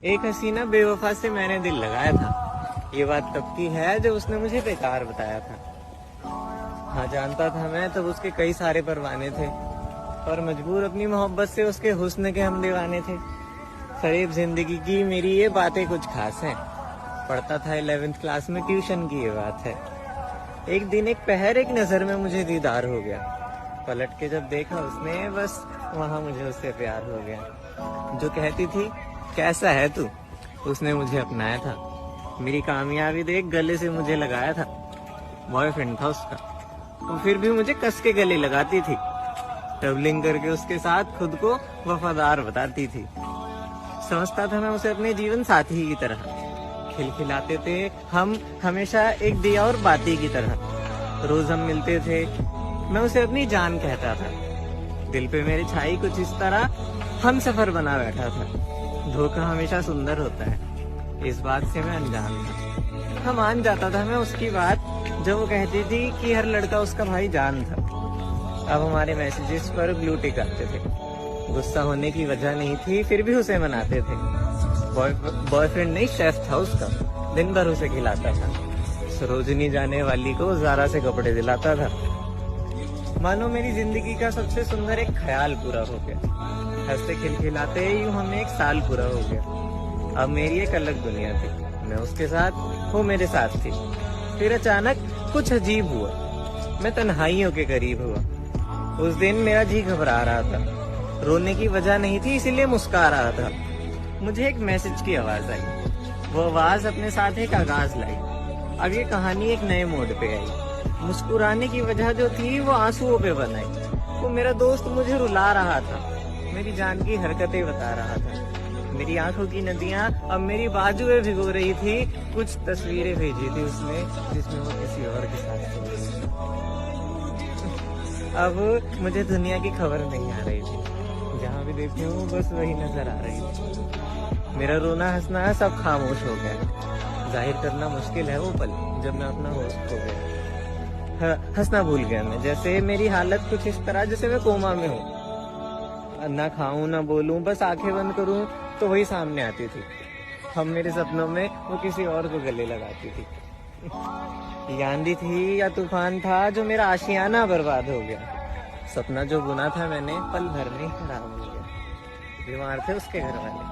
एक हसीना बेवफा से मैंने दिल लगाया था। ये बात तब की है जब उसने मुझे बेकार बताया था। हाँ जानता था मैं तब उसके कई सारे परवाने थे, पर मजबूर अपनी मोहब्बत से उसके हुस्न के हम दीवाने थे। फरेब जिंदगी की मेरी ये बातें कुछ खास हैं। पढ़ता था 11th क्लास में, ट्यूशन की ये बात है। एक दिन एक पहर एक नजर में मुझे दीदार हो गया। पलट के जब देखा उसने, बस वहां मुझे उससे प्यार हो गया। जो कहती थी कैसा है तू, उसने मुझे अपनाया था। मेरी कामयाबी देख गले से मुझे लगाया था। बॉयफ्रेंड था उसका, वो फिर भी मुझे कस के गले लगाती थी। ट्रैवलिंग करके उसके साथ खुद को वफादार बताती थी। समझता था मैं उसे अपने जीवन साथी की तरह। खिलखिलाते थे हम हमेशा एक दिया और बाती की तरह। रोज हम मिलते थे, मैं उसे अपनी जान कहता था। दिल पे मेरे छाई कुछ इस तरह हम सफर बना बैठा था। धोखा हमेशा सुंदर होता है, इस बात से मैं अनजान था। हाँ मान जाता था मैं उसकी बात जब वो कहती थी कि हर लड़का उसका भाई जान था। अब हमारे मैसेजेस पर ब्लू टिक आते थे। गुस्सा होने की वजह नहीं थी, फिर भी उसे मनाते थे। बॉयफ्रेंड नहीं, शेफ था उसका, दिन भर उसे खिलाता था। सरोजनी जाने वाली को जारा से कपड़े दिलाता था। मानो मेरी जिंदगी का सबसे सुंदर एक ख्याल पूरा हो गया। हंसते खिलखिलाते यूं हमें एक साल पूरा हो गया। अब मेरी एक अलग दुनिया थी, मैं उसके साथ, वो मेरे साथ थी। फिर अचानक कुछ अजीब हुआ, मैं तन्हाइयों के करीब हुआ। उस दिन मेरा जी घबरा रहा था। रोने की वजह नहीं थी, इसीलिए मुस्कुरा रहा था। मुझे एक मैसेज की आवाज आई। वो आवाज अपने साथ एक आगाज लाई। अब ये कहानी एक नए मोड पे आई। मुस्कुराने की वजह जो थी वो आंसुओं पे बनाई। वो मेरा दोस्त मुझे रुला रहा था, मेरी जान की हरकतें बता रहा था। मेरी आंखों की नदियां अब मेरी बाजुएं भिगो रही थी। कुछ तस्वीरें भेजी थी उसने जिसमें वो किसी और के साथ थी। अब मुझे दुनिया की खबर नहीं आ रही थी। जहाँ भी देखूं बस वही नजर आ रही थी। मेरा रोना हंसना सब खामोश हो गया। जाहिर करना मुश्किल है वो पल जब मैं अपना होश खो गया। हंसना भूल गया मैं, जैसे मेरी हालत कुछ इस तरह जैसे मैं कोमा में हूँ। ना खाऊं ना बोलूं, बस आंखें बंद करूं तो वही सामने आती थी। हम मेरे सपनों में वो किसी और को गले लगाती थी। ये आंधी थी या तूफान था जो मेरा आशियाना बर्बाद हो गया। सपना जो बुना था मैंने पल भर में खराब हो गया। बीमार थे उसके घर वाले,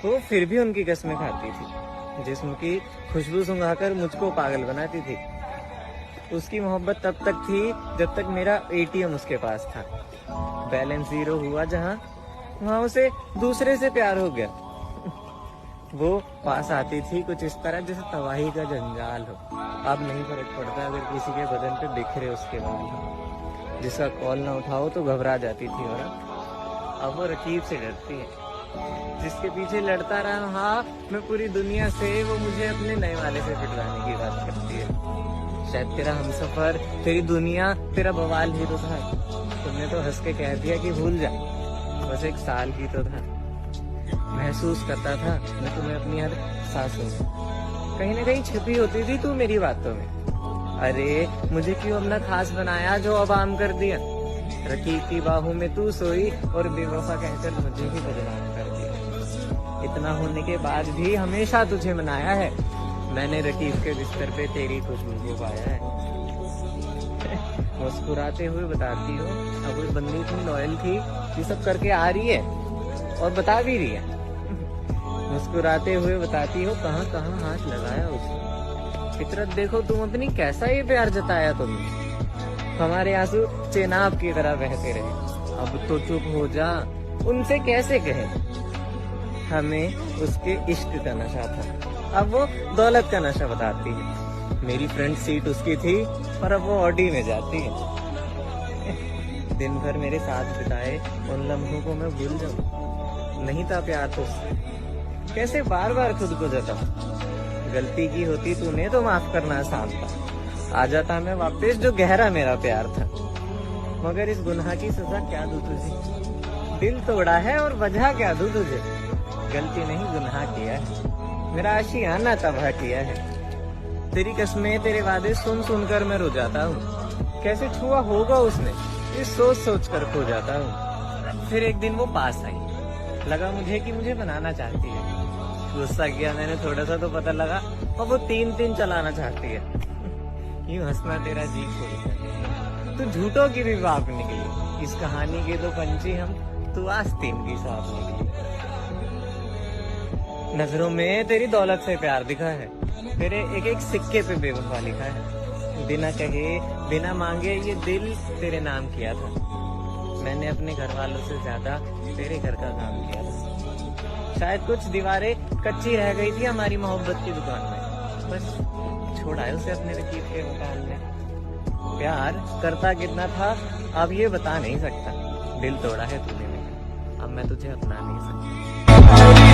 तो फिर भी उनकी कसमें खाती थी। जिस्म की खुशबू सुंघाकर मुझको पागल बनाती थी। उसकी मोहब्बत तब तक थी जब तक मेरा एटीएम उसके पास था। बैलेंस 0 हुआ जहां, वहां उसे दूसरे से प्यार हो गया। वो पास आती थी कुछ इस तरह जैसे तबाही का जंजाल हो। अब नहीं फर्क पड़ता अगर किसी के बदन पे बिखरे उसके बाल हो। जिसका कॉल ना उठाओ तो घबरा जाती थी औरत। अब वो रकीब से डरती है। जिसके पीछे लड़ता रहा मैं पूरी दुनिया से, वो मुझे अपने नए वाले से पिटवाने की बात करती है। शायद तेरा हमसफर, तेरी दुनिया, तेरा बवाल ही तो था। तुमने तो हंस के कह दिया कि भूल जा, बस एक साल ही तो था। महसूस करता था मैं तुम्हें अपनी हर सांसों में। कहीं ना कहीं छिपी होती थी तू मेरी बातों में। अरे मुझे क्यों अपना खास बनाया जो अब आम कर दिया। रकीब की बाहों में तू सोई और बेवफा कहकर मुझे ही बदनाम कर दिया। इतना होने के बाद भी हमेशा तुझे मनाया है। मैंने रकीब के बिस्तर पे तेरी खुशबू को पाया है। मुस्कुराते हुए बताती हो अब वो बंदी इतनी लॉयल थी, ये सब करके आ रही है और बता भी रही है। मुस्कुराते हुए बताती हो कहाँ कहाँ हाथ लगाया उसने। फितरत देखो तुम अपनी, कैसा ये प्यार जताया तुमने। हमारे आंसू चेनाब की तरह बहते रहे। अब तो चुप हो जा, उनसे कैसे कहे। हमें उसके इश्क का नशा था, अब वो दौलत का नशा बताती है। मेरी फ्रंट सीट उसकी थी पर अब वो ऑडी में जाती है। दिन भर मेरे साथ बिताए उन लम्हों को मैं भूल जाऊं। नहीं था प्यार तो उससे, कैसे बार बार खुद को जताऊं। गलती की होती तूने तो माफ करना आसान था। आ जाता मैं वापस जो गहरा मेरा प्यार था। मगर इस गुनाह की सजा क्या दूं तुझे। दिल तोड़ा है और वजह क्या दूं तुझे। गलती नहीं गुनाह किया है, मेरा आशियाना तबाह किया है। तेरी कसमें तेरे वादे सुन सुनकर मैं रो जाता हूँ। कैसे छुआ होगा उसने, इस सोच सोच कर खो जाता हूँ। फिर एक दिन वो पास आई, लगा मुझे कि मुझे बनाना चाहती है। गुस्सा किया मैंने थोड़ा सा तो पता लगा और वो 3-3 चलाना चाहती है। यूं हंसना तेरा जी खोल, तू झूठों की भी बाप निकली। इस कहानी के दो पंछी हम, तू आस्तीन की सांप निकली। नजरों में तेरी दौलत से प्यार दिखा है, तेरे एक एक सिक्के पे बेवफा लिखा है। बिना कहे बिना मांगे ये दिल तेरे नाम किया था। मैंने अपने घर वालों से ज्यादा तेरे घर का काम किया था। शायद कुछ दीवारें कच्ची रह गई थी हमारी मोहब्बत की दुकान में, बस छोड़ा है उसे अपने रकीब के मकान में। प्यार करता कितना था अब ये बता नहीं सकता, दिल तोड़ा है तूने मेरा, अब मैं तुझे अपना नहीं सकता।